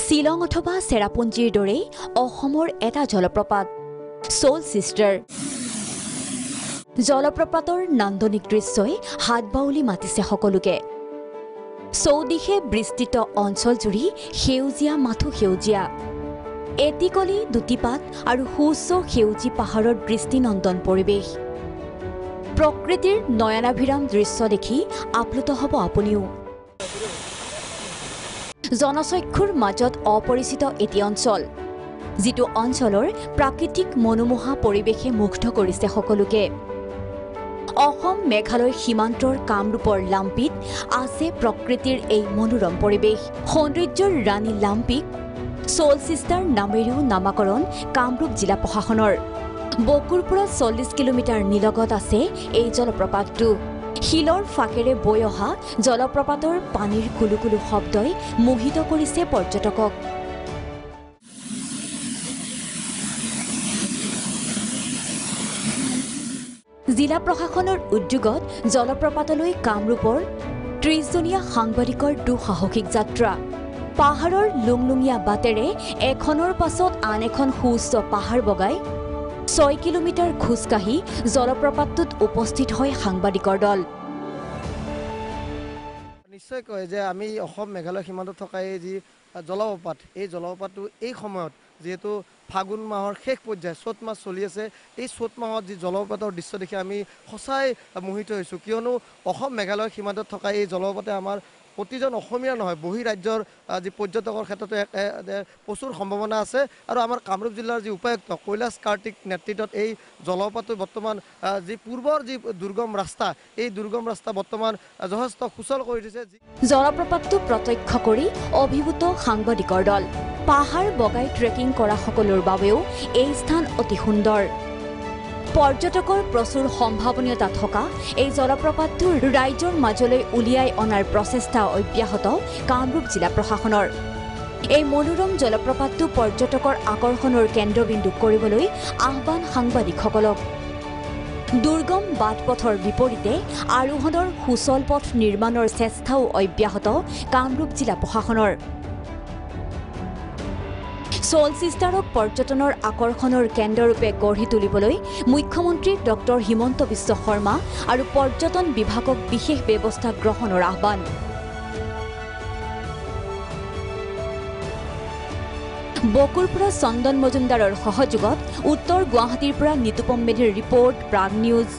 শিলং অথবা চেৰাপুঞ্জীৰ দৰে অসমৰ এটা জলপ্ৰপাত সোল সিস্টাৰ জলপ্ৰপাতৰ নান্দনিক দৃশ্যই হাত বাউলি মাতিছে সকলোকে চৌদিশে বিস্তৃত অঞ্চল জুৰি সেউজীয়া মাথো সেউজীয়া এটিকলি দুটিপাত আৰু সুউচ্চ সেউজী পাহাৰৰ দৃষ্টিনন্দন পৰিৱেশ প্ৰকৃতিৰ নয়নাভিৰাম দৃশ্য দেখি আপ্লুত হ'ব আপুনিও জনচক্ষুৰ মাজত অপৰিচিত এটি অঞ্চল যিটো অঞ্চলৰ প্ৰাকৃতিক মনোমোহা পৰিৱেশে মুগ্ধ কৰিছে সকলোকে অসম মেঘালয় সীমান্তৰ কামৰূপৰ লাম্পিত আছে প্ৰকৃতিৰ এই মনোৰম পৰিৱেশ সৌন্দৰ্যৰ ৰাণী লাম্পিক সোল সিস্টাৰ নামেৰেও নামাকৰণ কামৰূপ জিলা প্ৰশাসনৰ বকুৰ পৰা 40 কিলোমিটাৰ নিলগত আছে এই জলপ্ৰপাতটো শিলৰ ফাকেৰে বৈ অহা জলপ্ৰপাতৰ পানীৰ কুলুকুলু শব্দই মোহিত কৰিছে পৰ্যটকক জিলা প্ৰশাসনৰ উদ্যোগত জলপ্ৰপাতলৈ কামৰূপৰ 30জনীয়া সাংবাদিকৰ দুঃসাহসিক যাত্ৰা পাহাৰৰ লুংলুঙীয়া বাটেৰে এখনৰ পাছত আন এখন সুউচ্চ পাহাৰ বগাই 6 কিলোমিটাৰ খোজকাঢ়ি জলপ্ৰপাতটোত উপস্থিত হয় সাংবাদিকৰ দল নিশ্চয় কয় যে আমি অসম মেঘালয় সীমান্তত থকা এই যি জলপ্ৰপাত এই জলপ্ৰপাতটো এই সময়ত যেহেতু ফাগুন মাহৰ শেষ পৰ্যায় চ'ত মাহ চলি আছে এই চ'ত মাহত যি জলপ্ৰপাতৰ দৃশ্য দেখি আমি সঁচাই মোহিত হৈছোঁ কিয়নো অসম মেঘালয় সীমান্তত থকা এই জলপ্ৰপাতে আমাৰ প্ৰতিজন অসমীয়া নহয় বহি ৰাজ্যৰ যি পৰ্যটকৰ ক্ষেত্ৰতো প্ৰচুৰ সম্ভাৱনা আছে আৰু আমাৰ কামৰূপ জিলাৰ যি উপায়ুক্ত কৈলাশ কাৰ্তিক নেতৃত্বত এই জলপ্ৰপাতটো বৰ্তমান যি পূৰ্বৰ যি দুৰ্গম ৰাস্তা এই দুৰ্গম ৰাস্তা বৰ্তমান যথেষ্ট সুচল কৰি দিছে জলপ্ৰপাতটো প্ৰত্যক্ষ কৰি অভিভূত সাংবাদিকৰ দল পাহাৰ বগাই ট্ৰেকিং কৰা সকলৰ বাবেও এই স্থান অতি সুন্দৰ পৰ্যটকৰ প্ৰচুৰ সম্ভাৱনীয়তা থকা এই জলপ্ৰপাতটো ৰাজ্যৰ মাজলৈ উলিয়াই অনাৰ প্ৰচেষ্টা অব্যাহত কামৰূপ জিলা প্ৰশাসনৰ এই মনোৰম জলপ্ৰপাতটো পৰ্যটকৰ আকৰ্ষণৰ কেন্দ্ৰবিন্দু কৰিবলৈ আহ্বান সাংবাদিকসকলক দুৰ্গম বাটপথৰ বিপৰীতে আৰোহণৰ সুচল পথ নিৰ্মাণৰ চেষ্টাও অব্যাহত কামৰূপ জিলা প্ৰশাসনৰ সোল সিস্টাৰক পৰ্যটনৰ আকৰ্ষণৰ কেন্দ্ৰৰূপে গঢ়ি তুলিবলৈ মুখ্যমন্ত্ৰী ডক্টৰ হিমন্ত বিশ্ব শৰ্মা আৰু পৰ্যটন বিভাগক বিশেষ ব্যৱস্থা গ্ৰহণৰ আহ্বান বকুৰ পৰা চন্দন মজুমদাৰৰ সহযোগত উত্তৰ গুৱাহাটীৰ পৰা নিতুপম মেধিৰ ৰিপৰ্ট প্ৰাগ নিউজ